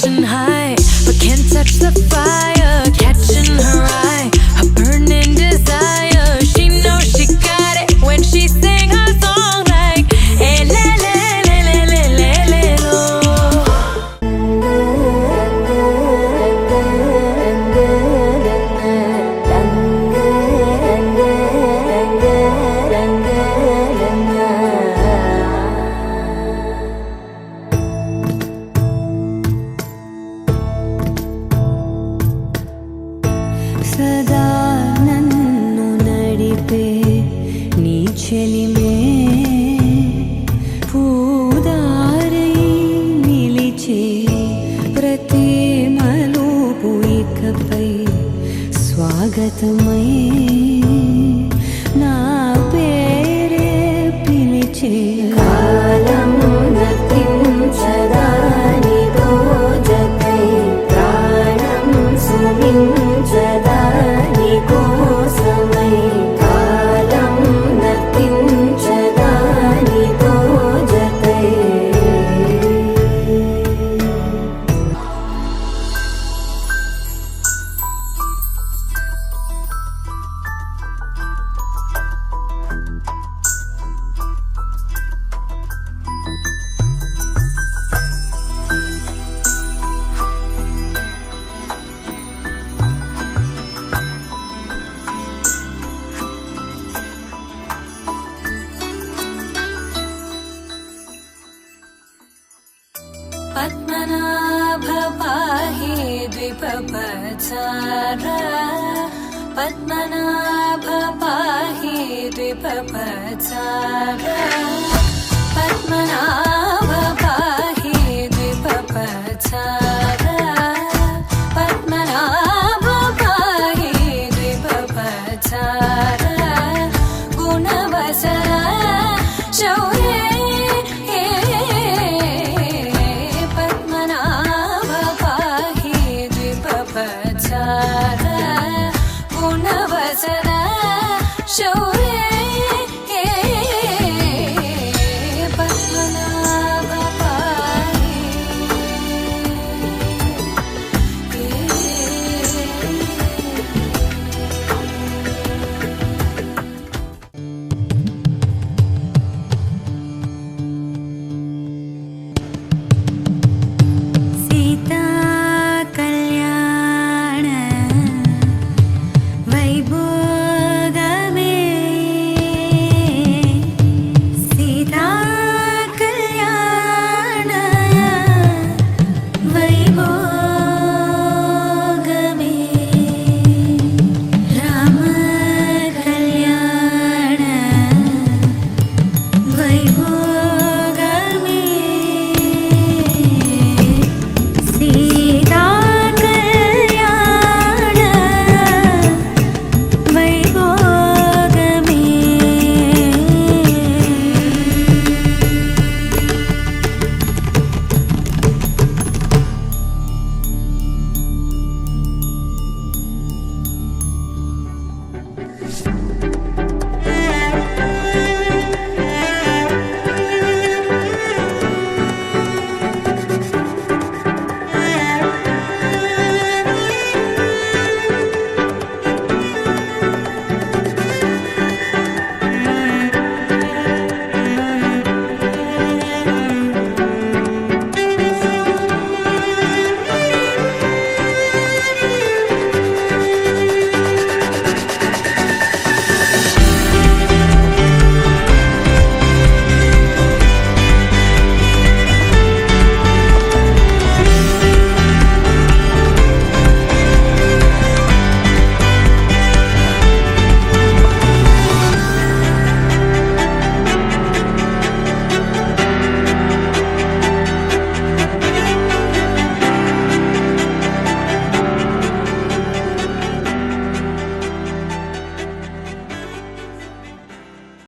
reaching high, but can't touch the fire. Catching her eye, a burning desire. She knows she got it when she sing her song like eh, le, le, le, le, le, le, le, lo. సదా నన్ను నడిపే నీ చెలిమే పూదారై నిలిచే ప్రతి మలుపు ఇకపై స్వాగతమై నా పేరే పిలిచే కాలం నతించదా నీతో జతై ప్రాణం సుమించదా నీకోసమై కాలం నతించదా నీతో జతై పద్మనాభ పాహి ద్విపపచార పద్మనాభ పాహి ద్విపపచార పద్మనాభ పాహి ద్విపపచార